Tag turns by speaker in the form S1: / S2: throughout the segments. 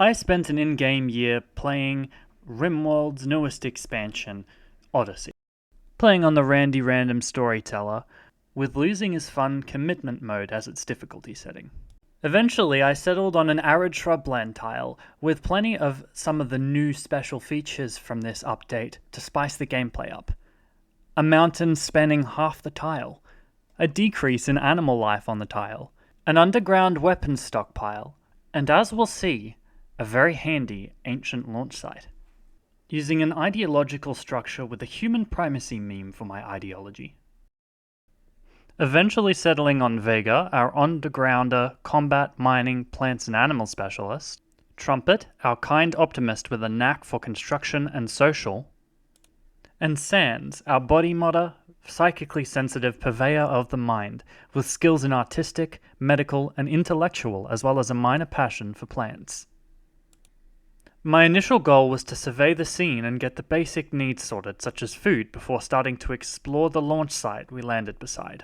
S1: I spent an in-game year playing Rimworld's newest expansion, Odyssey. Playing on the Randy Random Storyteller, with losing is fun commitment mode as its difficulty setting. Eventually, I settled on an arid shrubland tile, with plenty of some of the new special features from this update to spice the gameplay up. A mountain spanning half the tile, a decrease in animal life on the tile, an underground weapons stockpile, and as we'll see, a very handy ancient launch site. Using an ideological structure with a human primacy meme for my ideology. Eventually settling on Vega, our undergrounder, combat, mining, plants and animal specialist. Trumpet, our kind optimist with a knack for construction and social. And Sands, our body modder, psychically sensitive purveyor of the mind, with skills in artistic, medical and intellectual as well as a minor passion for plants. My initial goal was to survey the scene and get the basic needs sorted, such as food, before starting to explore the launch site we landed beside.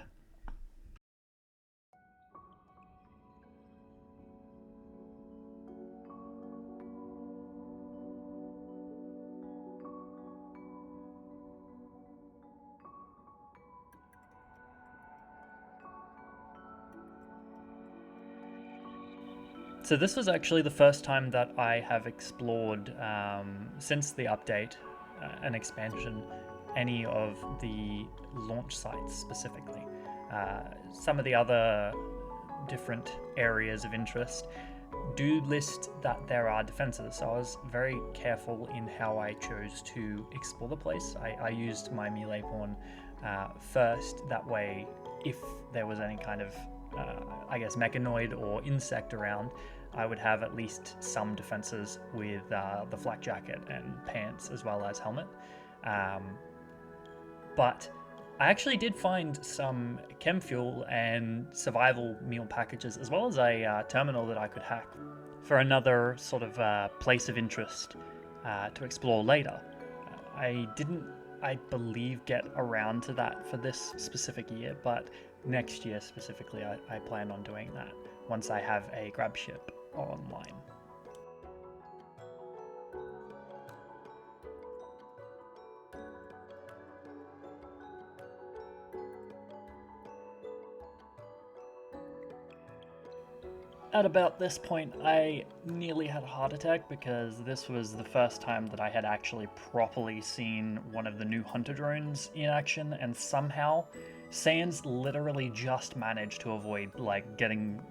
S1: So this was actually the first time that I have explored, since the update, an expansion, any of the launch sites specifically. Some of the other different areas of interest do list that there are defenses, so I was very careful in how I chose to explore the place. I used my melee pawn first, that way if there was any kind of mechanoid or insect around, I would have at least some defenses with the flak jacket and pants as well as helmet. But I actually did find some chem fuel and survival meal packages as well as a terminal that I could hack for another sort of place of interest to explore later. I didn't, I believe, get around to that for this specific year, but next year specifically I plan on doing that once I have a Gravship online. At about this point, I nearly had a heart attack because this was the first time that I had actually properly seen one of the new hunter drones in action, and somehow Sands literally just managed to avoid getting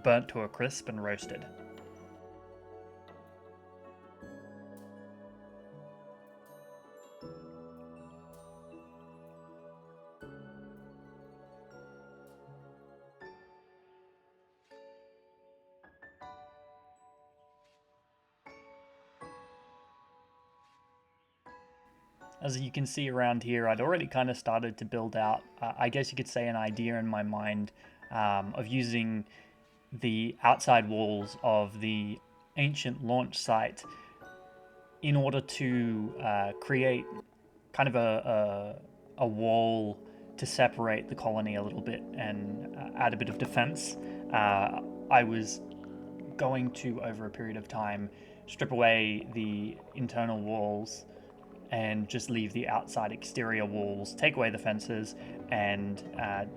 S1: burnt to a crisp and roasted. As you can see around here, I'd already kind of started to build out, I guess you could say, an idea in my mind of using the outside walls of the ancient launch site in order to create kind of a wall to separate the colony a little bit and add a bit of defense. I was going to, over a period of time, strip away the internal walls and just leave the outside exterior walls, take away the fences, and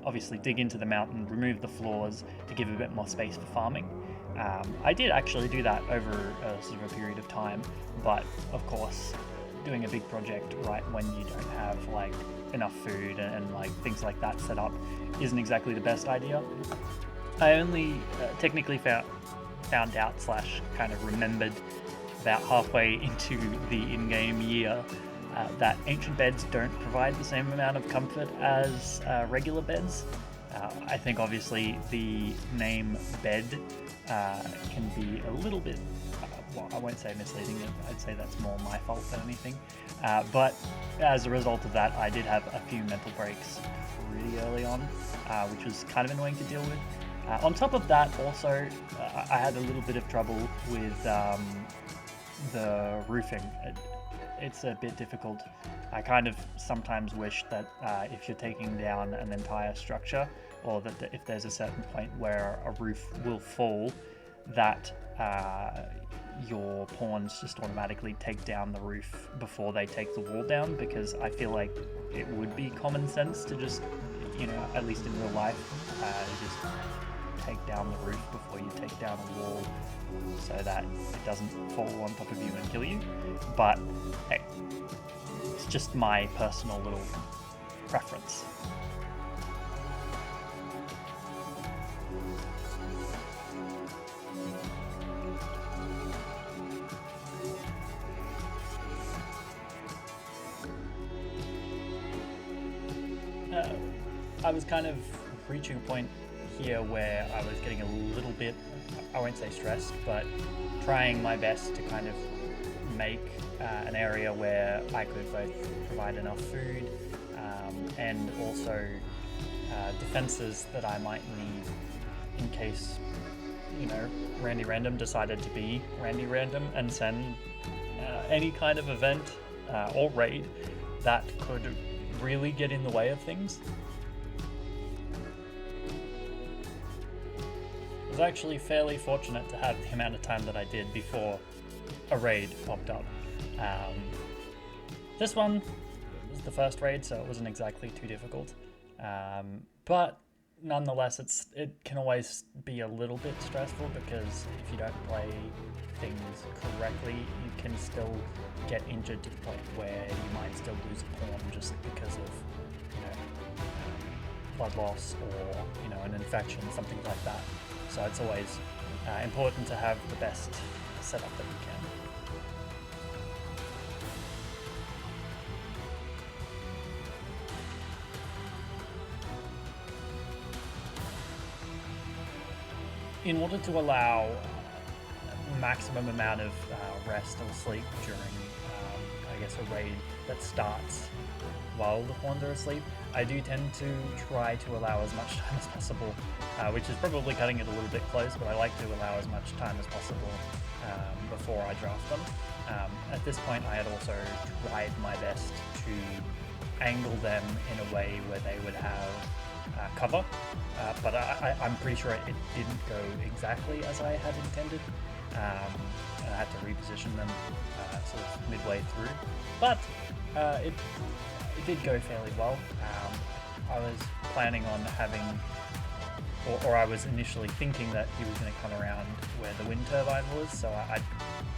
S1: obviously dig into the mountain, remove the floors to give a bit more space for farming. I did actually do that over sort of a period of time, but of course, doing a big project right when you don't have enough food and things like that set up isn't exactly the best idea. I only technically found out / kind of remembered about halfway into the in-game year that ancient beds don't provide the same amount of comfort as regular beds. I think obviously the name bed can be a little bit, well, I won't say misleading, I'd say that's more my fault than anything. But as a result of that, I did have a few mental breaks pretty early on, which was kind of annoying to deal with. On top of that, also, I had a little bit of trouble with the roofing. It's a bit difficult. I kind of sometimes wish that if you're taking down an entire structure, or that if there's a certain point where a roof will fall, that your pawns just automatically take down the roof before they take the wall down, because I feel like it would be common sense to just, at least in real life, just take down the roof before you take down a wall so that it doesn't fall on top of you and kill you. But hey, it's just my personal little preference. I was kind of reaching a point here where I was getting a little bit, I won't say stressed, but trying my best to kind of make an area where I could both provide enough food and also defenses that I might need in case, Randy Random decided to be Randy Random and send any kind of event or raid that could really get in the way of things. I was actually fairly fortunate to have the amount of time that I did before a raid popped up. This one was the first raid, so it wasn't exactly too difficult. But nonetheless, it can always be a little bit stressful, because if you don't play things correctly, you can still get injured to the point where you might still lose a pawn just because of blood loss or an infection, something like that. So it's always important to have the best setup that you can. In order to allow maximum amount of rest or sleep during, a raid that starts while the pawns are asleep, I do tend to try to allow as much time as possible, which is probably cutting it a little bit close, but I like to allow as much time as possible before I draft them. At this point, I had also tried my best to angle them in a way where they would have cover, but I'm pretty sure it didn't go exactly as I had intended, and I had to reposition them sort of midway through, but it did go fairly well. I was planning on having, or I was initially thinking that he was going to come around where the wind turbine was, so I'd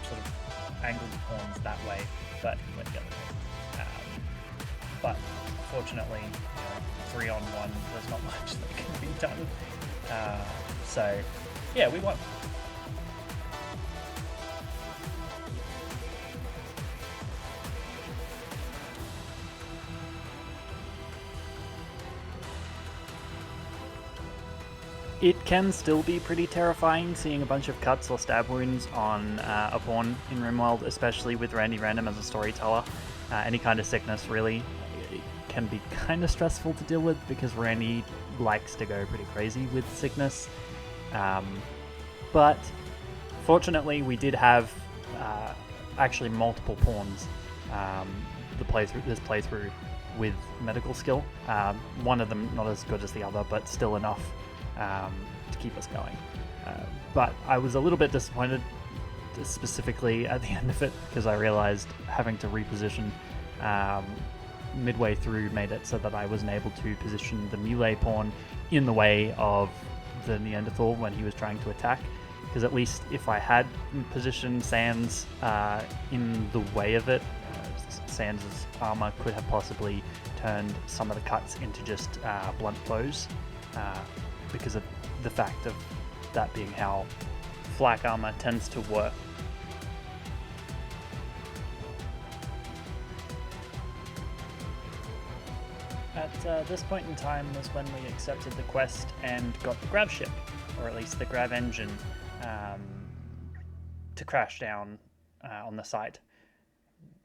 S1: sort of angled the pawns that way, but he went the other way. But fortunately, 3-on-1, there's not much that can be done. So yeah, we won. It can still be pretty terrifying seeing a bunch of cuts or stab wounds on a pawn in Rimworld, especially with Randy Random as a storyteller. Any kind of sickness really can be kind of stressful to deal with, because Randy likes to go pretty crazy with sickness. But fortunately, we did have actually multiple pawns this playthrough with medical skill. One of them not as good as the other, but still enough to keep us going. But I was a little bit disappointed, specifically at the end of it, because I realized having to reposition midway through made it so that I wasn't able to position the melee pawn in the way of the Neanderthal when he was trying to attack. Because at least if I had positioned Sands in the way of it, Sands' armor could have possibly turned some of the cuts into just blunt blows, because of the fact of that being how flak armor tends to work. At this point in time was when we accepted the quest and got the Gravship, or at least the Grav engine, to crash down on the site.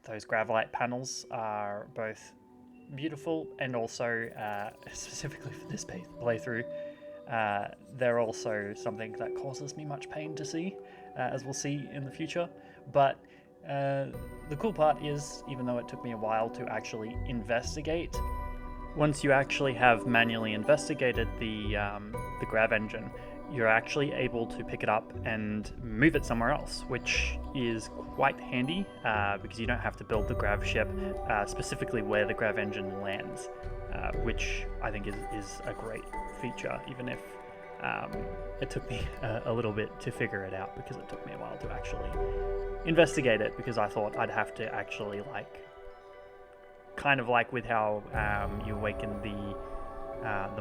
S1: Those Gravlite panels are both beautiful and also, specifically for this playthrough, they're also something that causes me much pain to see, as we'll see in the future. But the cool part is, even though it took me a while to actually investigate, once you actually have manually investigated the Grav engine, you're actually able to pick it up and move it somewhere else, which is quite handy because you don't have to build the Gravship specifically where the Grav engine lands, which I think is a great feature, even if it took me a little bit to figure it out, because it took me a while to actually investigate it, because I thought I'd have to actually, like, kind of like with how you awaken the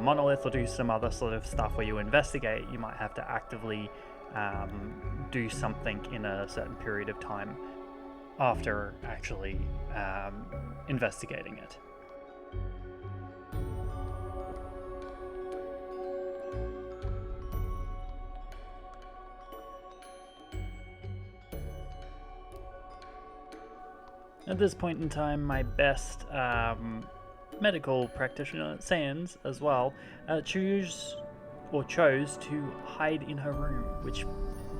S1: monolith or do some other sort of stuff where you investigate, you might have to actively do something in a certain period of time after actually investigating it. At this point in time, my best medical practitioner, Sands, as well, chose to hide in her room, which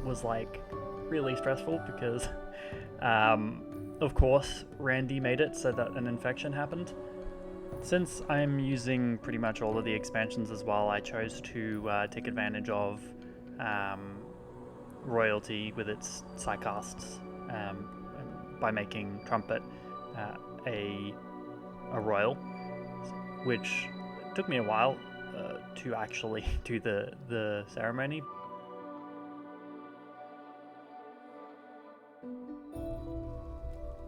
S1: was, like, really stressful because, of course, Randy made it so that an infection happened. Since I'm using pretty much all of the expansions as well, I chose to take advantage of royalty with its psycasts by making Trumpet a royal, which took me a while to actually do the ceremony.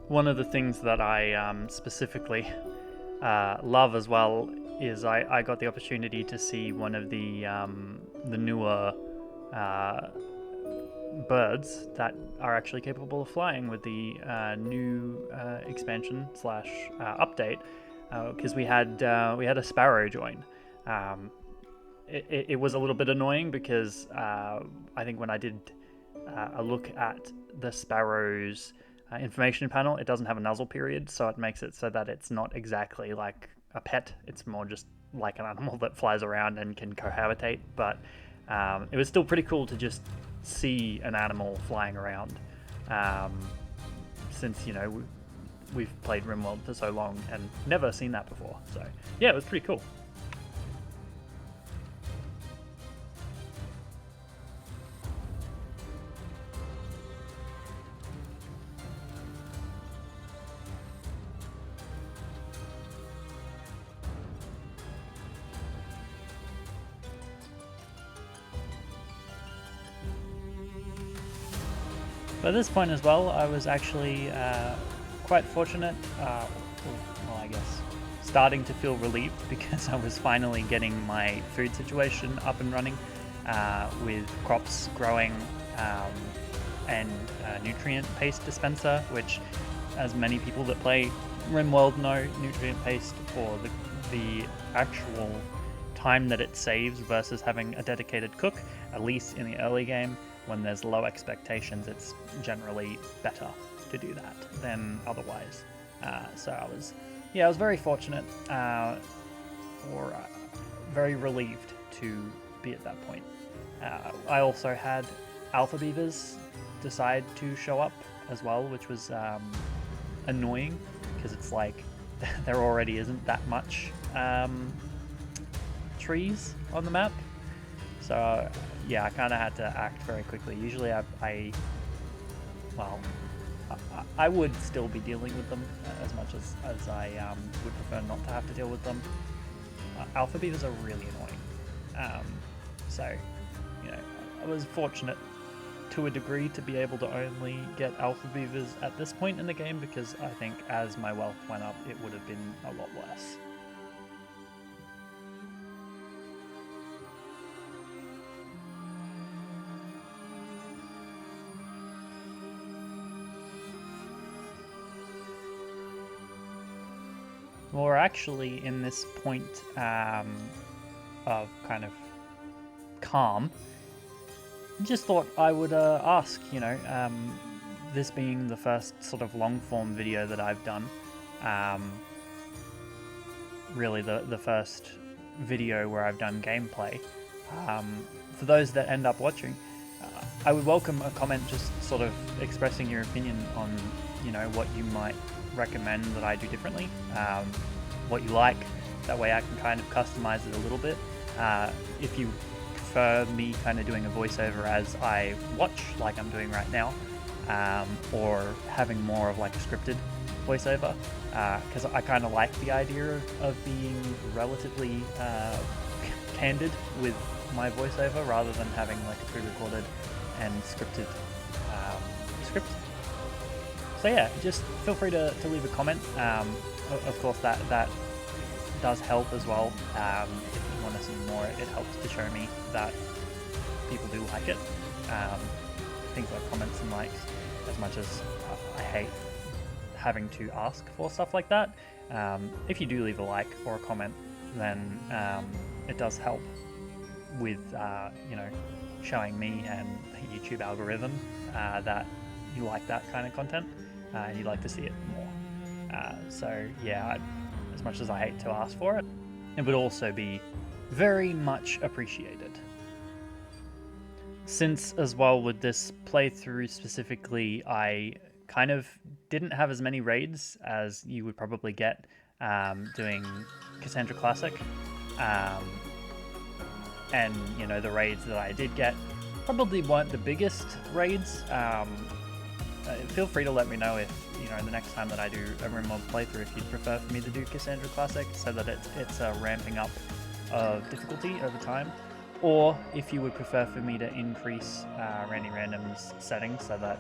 S1: One of the things that I specifically love as well is I got the opportunity to see one of the newer birds that are actually capable of flying with the new expansion / update, because we had a sparrow join. It was a little bit annoying because I think when I did a look at the sparrow's information panel, it doesn't have a nuzzle period, so it makes it so that it's not exactly like a pet. It's more just like an animal that flies around and can cohabitate, but it was still pretty cool to just see an animal flying around, since, you know, we've played Rimworld for so long and never seen that before. So yeah, it was pretty cool. By this point as well, I was actually quite fortunate, well, I guess, starting to feel relieved, because I was finally getting my food situation up and running, with crops growing and nutrient paste dispenser, which, as many people that play Rimworld know, nutrient paste, for the actual time that it saves versus having a dedicated cook, at least in the early game, when there's low expectations, it's generally better to do that than otherwise. So I was very fortunate, or very relieved to be at that point. I also had alpha beavers decide to show up as well, which was annoying, because it's like there already isn't that much trees on the map. So yeah, I kind of had to act very quickly. Usually I would still be dealing with them as much as I would prefer not to have to deal with them. Alpha beavers are really annoying. So, you know, I was fortunate to a degree to be able to only get alpha beavers at this point in the game, because I think as my wealth went up, it would have been a lot less. We're actually in this point of kind of calm. Just thought I would ask, you know, this being the first sort of long form video that I've done, really the first video where I've done gameplay, for those that end up watching, I would welcome a comment just sort of expressing your opinion on, you know, what you might recommend that I do differently, what you like. That way I can kind of customize it a little bit. If you prefer me kind of doing a voiceover as I watch, like I'm doing right now, or having more of like a scripted voiceover, because I kind of like the idea of being relatively candid with my voiceover rather than having like a pre-recorded and scripted script. So yeah, just feel free to leave a comment. Of course, that does help as well. If you want to see more, it helps to show me that people do like it. Things like comments and likes, as much as I hate having to ask for stuff like that. If you do leave a like or a comment, then it does help with showing me and the YouTube algorithm that you like that kind of content and you'd like to see it more. So yeah, as much as I hate to ask for it, it would also be very much appreciated. Since as well with this playthrough specifically, I kind of didn't have as many raids as you would probably get doing Cassandra Classic. And the raids that I did get probably weren't the biggest raids. Feel free to let me know if the next time that I do a Rimworld playthrough, if you'd prefer for me to do Cassandra Classic so that it's a ramping up of difficulty over time, or if you would prefer for me to increase Randy Random's settings so that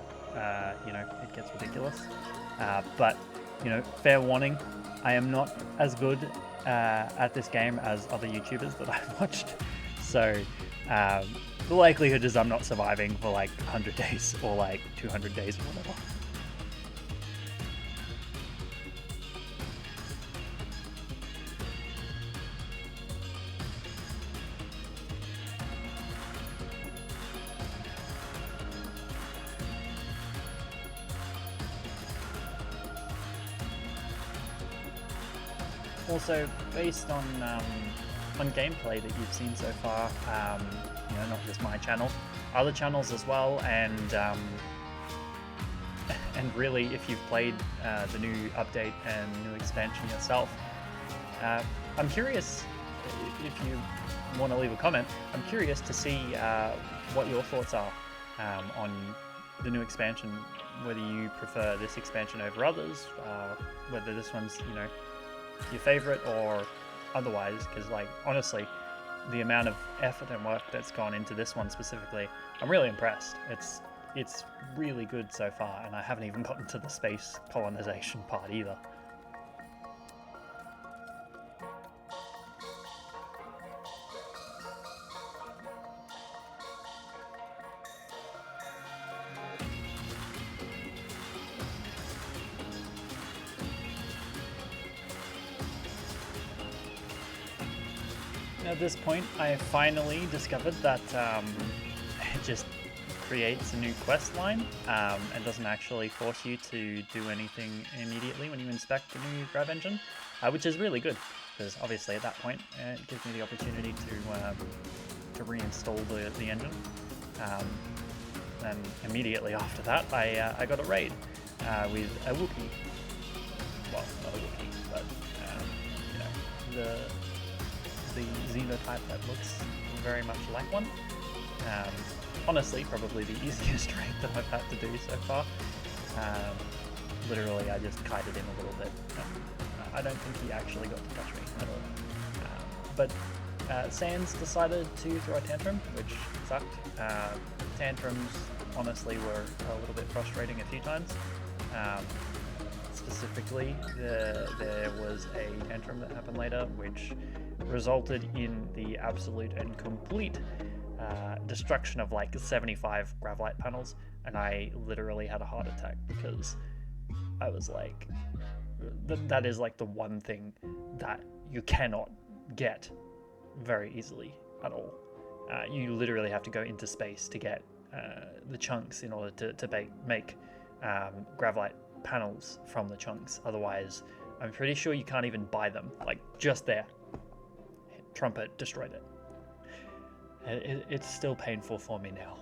S1: it gets ridiculous. But fair warning, I am not as good at this game as other YouTubers that I've watched. So the likelihood is I'm not surviving for like 100 days or like 200 days or whatever. Also, based on gameplay that you've seen so far, not just my channel, other channels as well, and really, if you've played the new update and new expansion yourself, I'm curious if you want to leave a comment. I'm curious to see what your thoughts are on the new expansion, whether you prefer this expansion over others, whether this one's your favorite or otherwise, because like honestly, the amount of effort and work that's gone into this one specifically, I'm really impressed. It's really good so far, and I haven't even gotten to the space colonization part either. At this point, I finally discovered that it just creates a new quest line and doesn't actually force you to do anything immediately when you inspect the new grav engine, which is really good, because obviously at that point it gives me the opportunity to reinstall the engine. And immediately after that, I got a raid with a Wookiee. Well, not a Wookiee, but the xenotype that looks very much like one. Honestly, probably the easiest raid that I've had to do so far. Literally, I just kited him a little bit. I don't think he actually got to touch me at all. But Sands decided to throw a tantrum, which sucked. Tantrums, honestly, were a little bit frustrating a few times. Specifically, there was a tantrum that happened later, which resulted in the absolute and complete destruction of like 75 Gravlight panels, and I literally had a heart attack because I was like, that is like the one thing that you cannot get very easily at all. You literally have to go into space to get the chunks in order to make Gravlight panels from the chunks. Otherwise, I'm pretty sure you can't even buy them. Like, just there. Trumpet destroyed it. It's still painful for me now.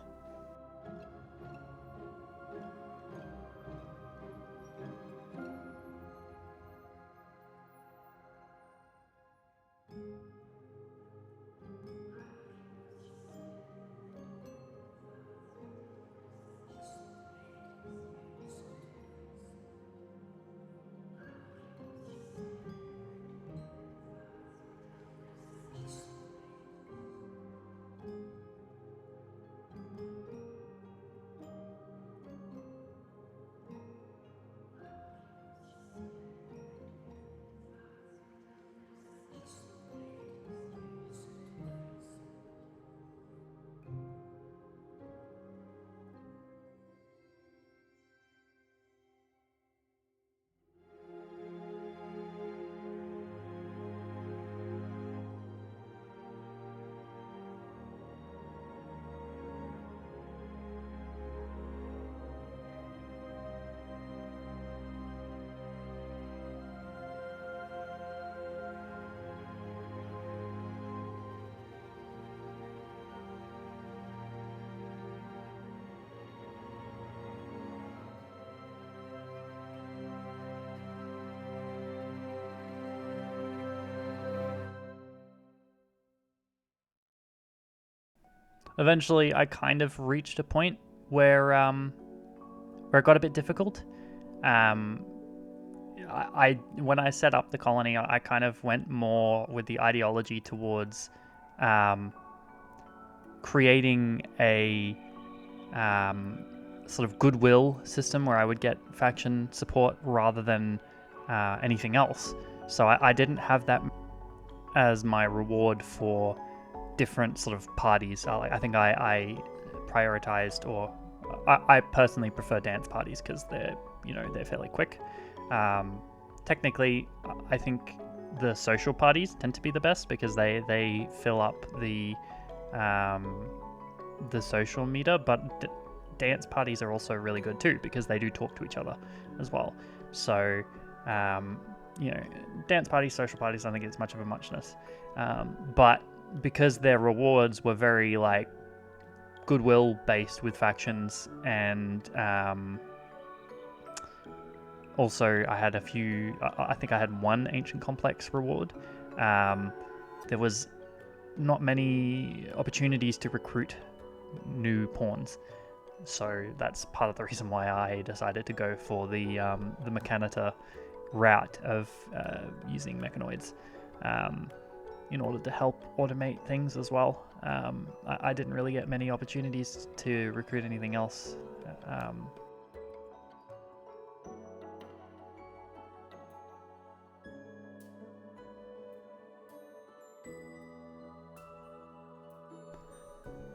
S1: eventually I kind of reached a point where it got a bit difficult. I when I set up the colony, I kind of went more with the ideology towards creating a sort of goodwill system where I would get faction support rather than anything else. So I didn't have that as my reward for different sort of parties. I think I prioritized, or I personally prefer dance parties because they're fairly quick. Technically, I think the social parties tend to be the best because they fill up the social meter, but dance parties are also really good too because they do talk to each other as well. So dance parties, social parties, I don't think it's much of a muchness, but because their rewards were very like goodwill based with factions, and also I had a few, I think I had one ancient complex reward. There was not many opportunities to recruit new pawns, so that's part of the reason why I decided to go for the Mechanita route of using mechanoids in order to help automate things as well. I didn't really get many opportunities to recruit anything else.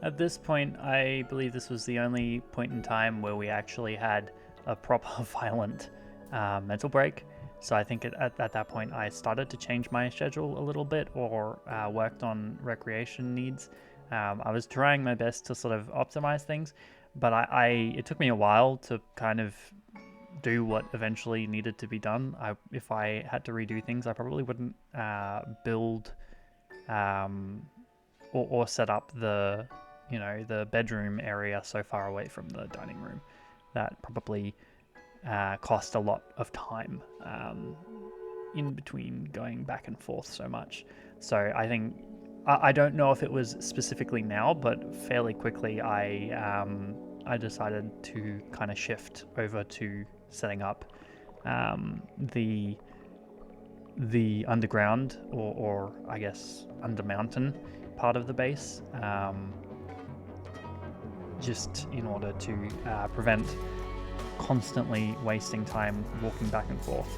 S1: At this point, I believe this was the only point in time where we actually had a proper violent mental break. So I think at that point I started to change my schedule a little bit, or worked on recreation needs. I was trying my best to sort of optimize things, but it took me a while to kind of do what eventually needed to be done. If I had to redo things, I probably wouldn't build or set up the bedroom area so far away from the dining room. That probably cost a lot of time in between going back and forth so much. So I think, I don't know if it was specifically now, but fairly quickly I decided to kind of shift over to setting up the underground, or I guess under mountain part of the base, just in order to prevent constantly wasting time walking back and forth.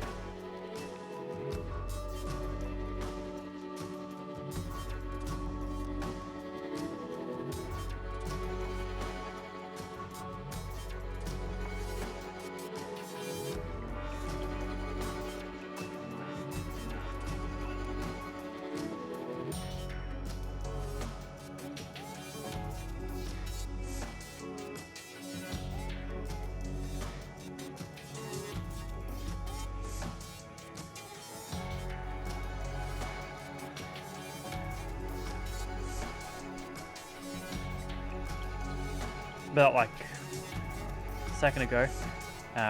S1: About like a second ago,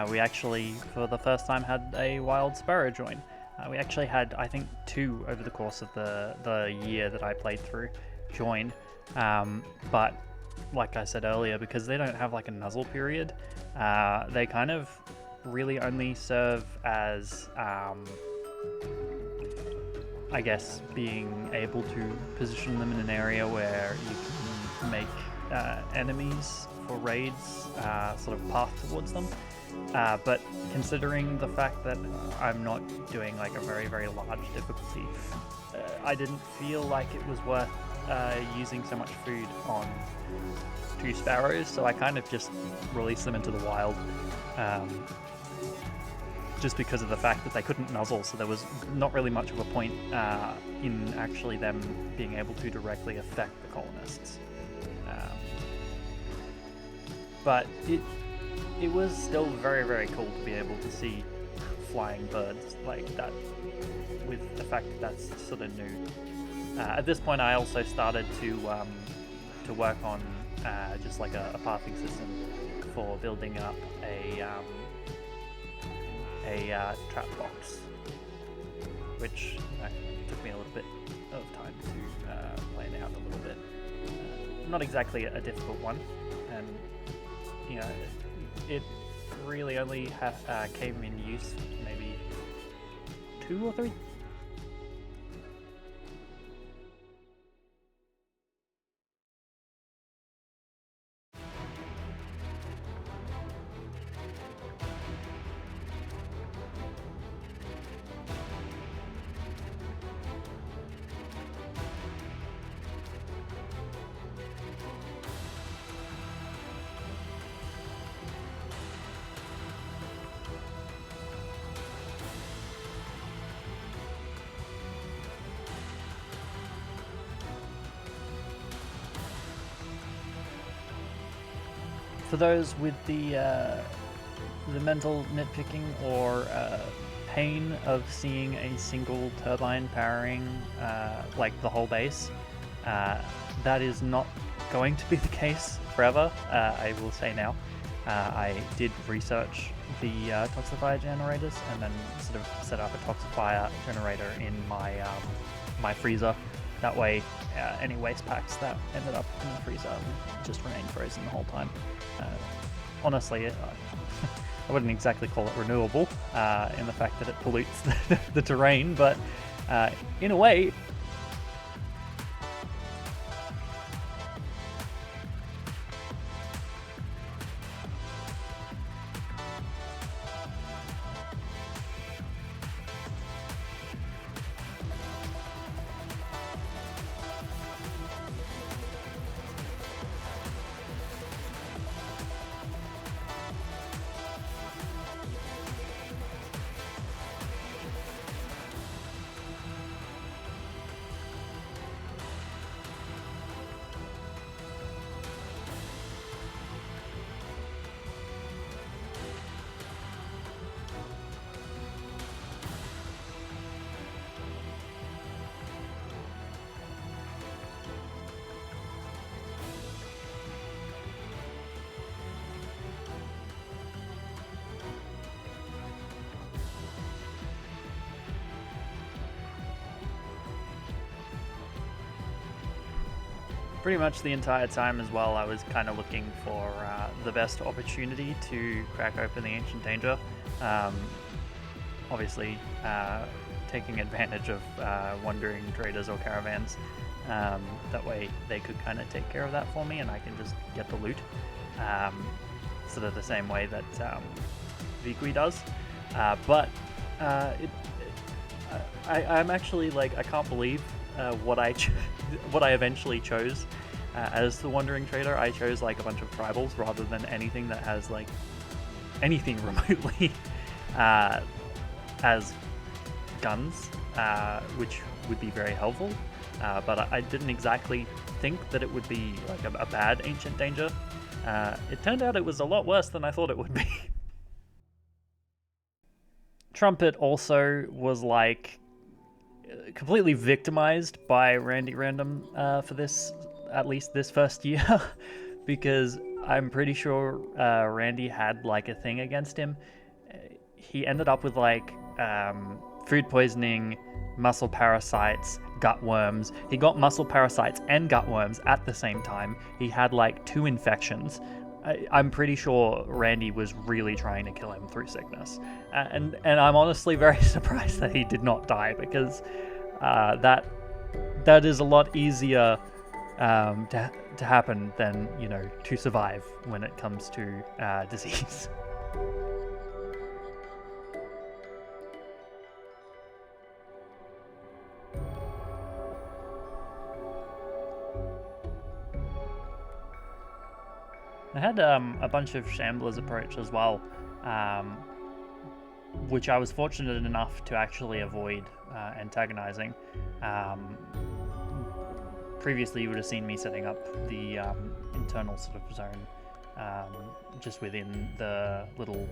S1: we actually, for the first time, had a wild sparrow join. We actually had, I think, 2 over the course of the year that I played through join. But like I said earlier, because they don't have like a nuzzle period, they kind of really only serve as, I guess, being able to position them in an area where you can make enemies for raids sort of path towards them. But considering the fact that I'm not doing like a very, very large difficulty, I didn't feel like it was worth using so much food on 2 sparrows, so I kind of just released them into the wild, just because of the fact that they couldn't nuzzle, so there was not really much of a point in actually them being able to directly affect the colonists. But it was still very, very cool to be able to see flying birds like that, with the fact that that's sort of new. At this point, I also started to work on just like a pathing system for building up a trap box, which took me a little bit of time to plan out a little bit. not exactly a difficult one, and you know, it really only came in use maybe 2 or 3. For those with the mental nitpicking or pain of seeing a single turbine powering like the whole base, that is not going to be the case forever. I will say now. I did research the toxifier generators and then sort of set up a toxifier generator in my my freezer. That way, any waste packs that ended up in the freezer would just remain frozen the whole time. Honestly, I wouldn't exactly call it renewable in the fact that it pollutes the terrain, but in a way, pretty much the entire time as well, I was kind of looking for the best opportunity to crack open the Ancient Danger. Obviously, taking advantage of wandering traders or caravans. That way they could kind of take care of that for me and I can just get the loot. Sort of the same way that Vigui does. I'm actually like, I can't believe what I eventually chose as the Wandering Trader. I chose like a bunch of tribals rather than anything that has like anything remotely as guns, which would be very helpful. But I didn't exactly think that it would be like a bad Ancient Danger. It turned out it was a lot worse than I thought it would be. Trumpet also was like completely victimized by Randy Random for this, at least this first year, because I'm pretty sure Randy had like a thing against him. He ended up with like food poisoning, muscle parasites, gut worms. He got muscle parasites and gut worms at the same time. He had like 2 infections. I'm pretty sure Randy was really trying to kill him through sickness. And I'm honestly very surprised that he did not die, because that is a lot easier to happen than, you know, to survive when it comes to disease. I had a bunch of Shamblers approach as well, which I was fortunate enough to actually avoid antagonizing. Previously, you would have seen me setting up the internal sort of zone just within the little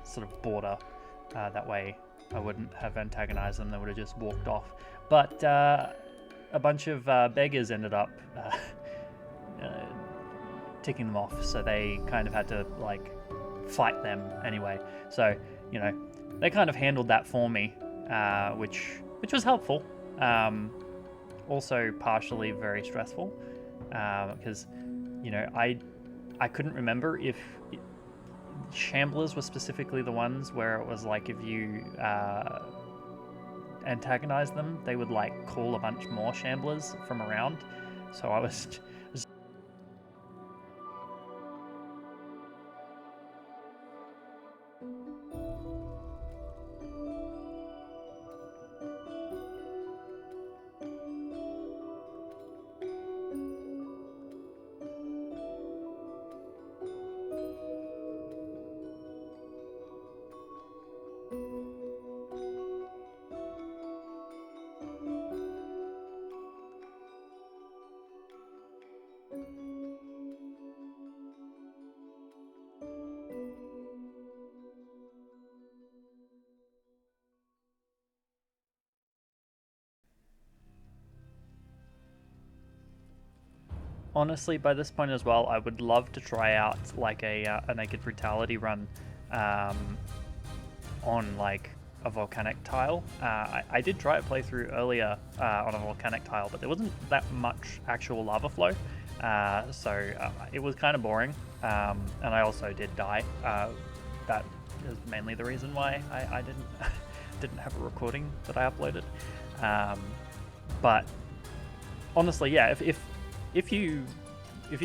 S1: sort of border. That way I wouldn't have antagonized them, they would have just walked off. But a bunch of beggars ended up ticking them off, so they kind of had to like fight them anyway. So, you know, they kind of handled that for me, which was helpful. Also partially very stressful, because I couldn't remember if Shamblers were specifically the ones where it was like if you antagonize them, they would like call a bunch more Shamblers from around. So I was honestly, by this point as well, I would love to try out like a naked brutality run on like a volcanic tile. I did try a playthrough earlier on a volcanic tile, but there wasn't that much actual lava flow, so it was kind of boring, and I also did die. That is mainly the reason why I didn't didn't have a recording that I uploaded. But honestly, yeah, if you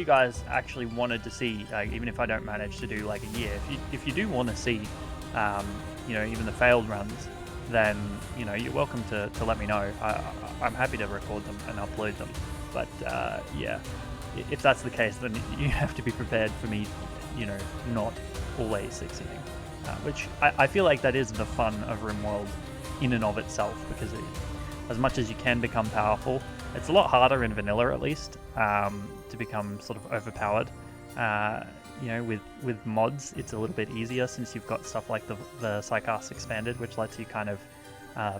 S1: guys actually wanted to see, even if I don't manage to do like a year, if you do want to see, even the failed runs, then you're welcome to let me know. I'm happy to record them and upload them. But yeah, if that's the case, then you have to be prepared for me, not always succeeding. Which I feel like that is the fun of Rimworld in and of itself, because as much as you can become powerful, it's a lot harder in vanilla, at least, to become sort of overpowered. With mods, it's a little bit easier since you've got stuff like the Psycast Expanded, which lets you kind of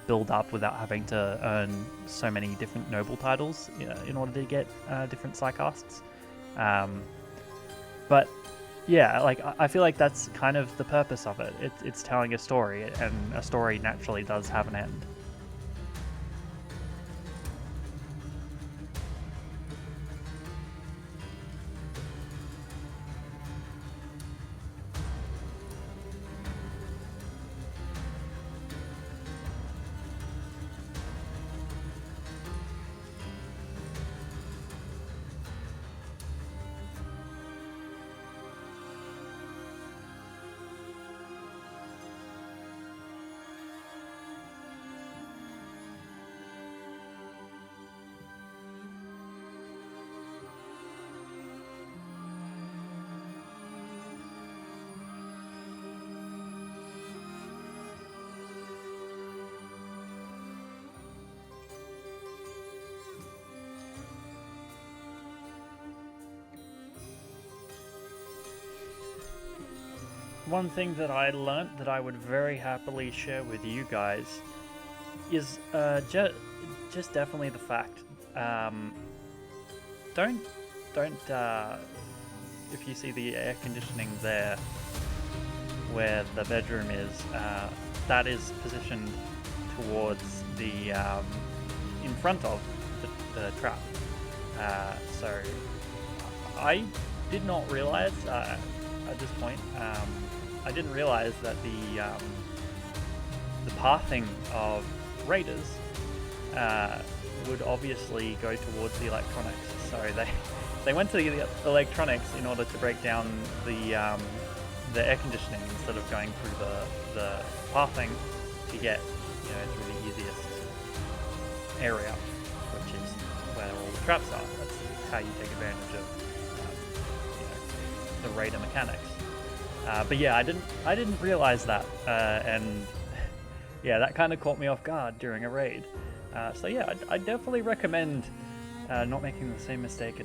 S1: build up without having to earn so many different noble titles in order to get different Psycasts. But yeah, like I feel like that's kind of the purpose of it. It's telling a story, and a story naturally does have an end. One thing that I learnt that I would very happily share with you guys is just definitely the fact, don't if you see the air conditioning there where the bedroom is, that is positioned towards the in front of the trap. So I did not realize at this point. I didn't realize that the pathing of raiders would obviously go towards the electronics. So they went to the electronics in order to break down the air conditioning instead of going through the pathing to get through the easiest area, which is where all the traps are. That's how you take advantage of the raider mechanics. But yeah, I didn't realize that, and yeah, that kind of caught me off guard during a raid. So yeah, I definitely recommend not making the same mistake.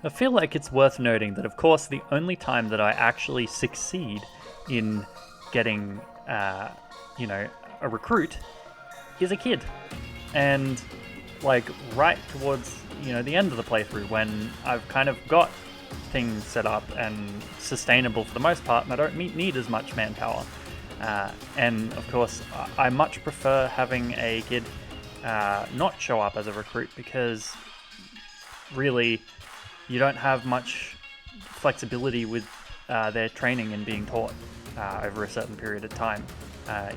S1: I feel like it's worth noting that, of course, the only time that I actually succeed in getting, a recruit is a kid. And, like, right towards, the end of the playthrough, when I've kind of got things set up and sustainable for the most part, and I don't need as much manpower. And, of course, I much prefer having a kid not show up as a recruit, because really you don't have much flexibility with their training and being taught over a certain period of time.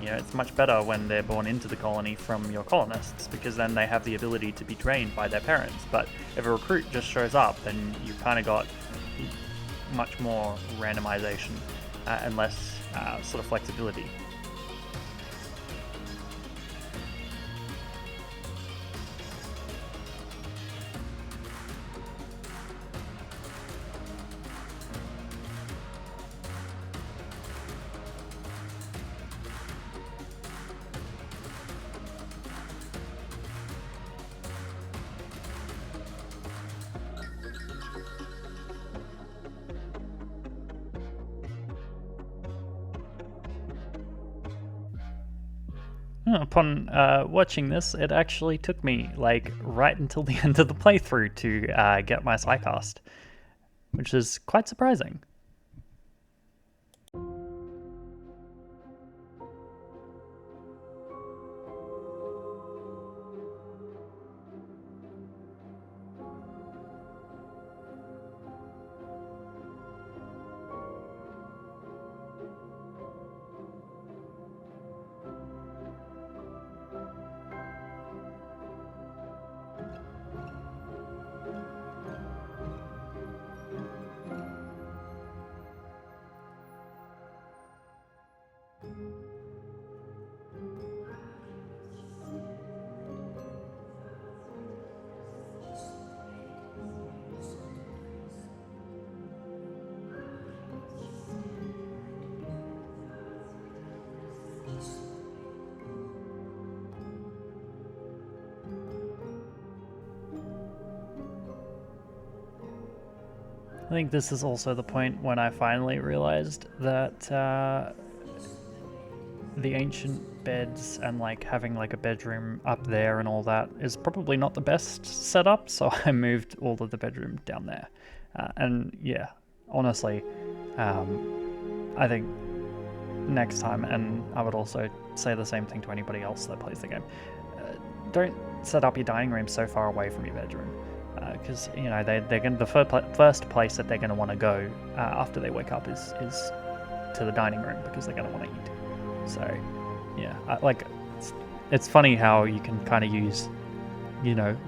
S1: It's much better when they're born into the colony from your colonists, because then they have the ability to be trained by their parents. But if a recruit just shows up, then you've kind of got much more randomization and less sort of flexibility. Upon watching this, it actually took me like right until the end of the playthrough to get my Psycast, which is quite surprising. I think this is also the point when I finally realized that the ancient beds and like having like a bedroom up there and all that is probably not the best setup, so I moved all of the bedroom down there. And yeah, honestly, I think next time, and I would also say the same thing to anybody else that plays the game, don't set up your dining room so far away from your bedroom. Because they're going the first place that they're going to want to go after they wake up is to the dining room, because they're going to want to eat. So yeah, it's funny how you can kind of use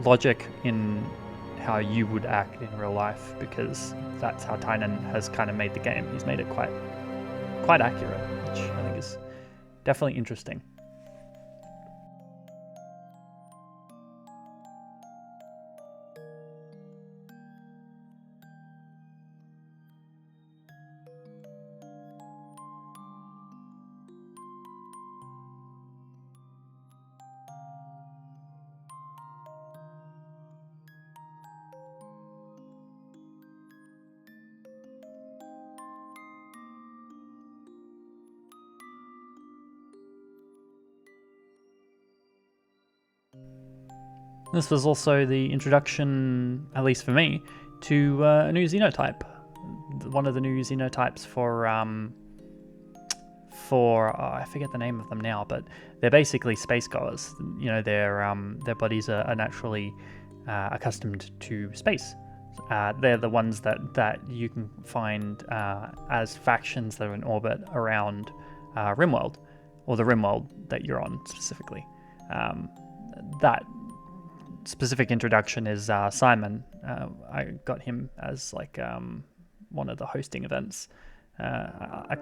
S1: logic in how you would act in real life, because that's how Tynan has kind of made the game. He's made it quite accurate, which I think is definitely interesting. This was also the introduction, at least for me, to a new xenotype. One of the new xenotypes for I forget the name of them now, but they're basically space goers. Their bodies are naturally accustomed to space. They're the ones that you can find as factions that are in orbit around Rimworld, or the Rimworld that you're on specifically. That specific introduction is Simon. I got him as like one of the hosting events. I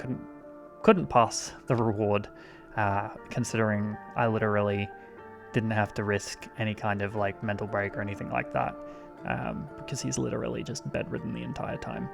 S1: couldn't pass the reward, considering I literally didn't have to risk any kind of like mental break or anything like that, because he's literally just bedridden the entire time.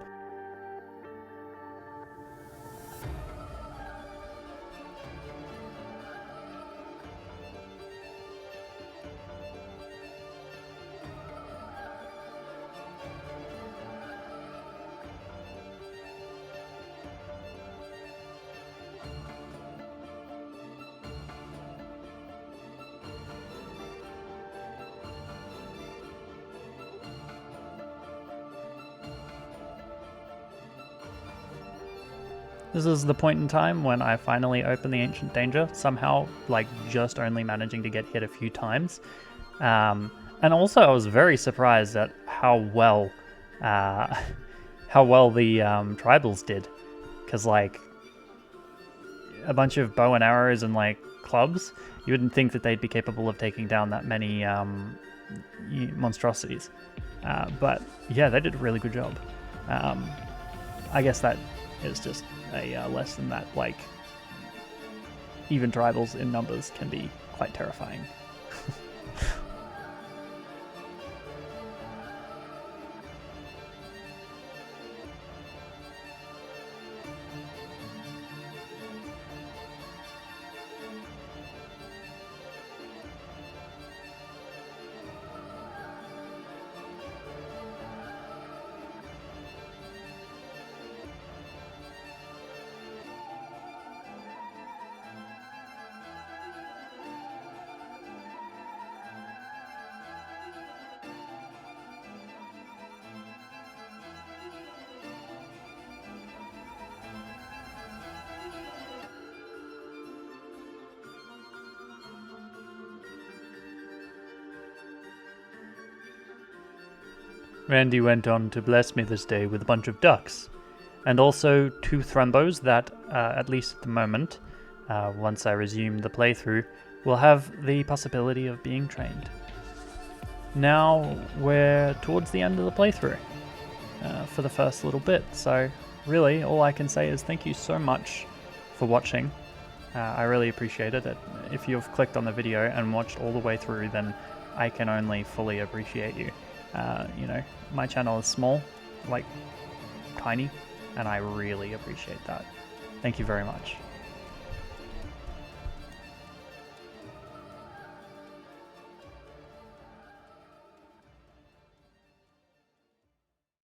S1: This is the point in time when I finally opened the Ancient Danger, somehow, like, just only managing to get hit a few times. And also I was very surprised at how well the tribals did. Because, like, a bunch of bow and arrows and, like, clubs, you wouldn't think that they'd be capable of taking down that many monstrosities. But yeah, they did a really good job. I guess that is just a lesson that, like, even tribals in numbers can be quite terrifying. Randy went on to bless me this day with a bunch of ducks, and also 2 Thrumbos that, at least at the moment, once I resume the playthrough, will have the possibility of being trained. Now we're towards the end of the playthrough for the first little bit, so really all I can say is thank you so much for watching. I really appreciate it. If you've clicked on the video and watched all the way through, then I can only fully appreciate you. You know, my channel is small, like tiny, and I really appreciate that. Thank you very much.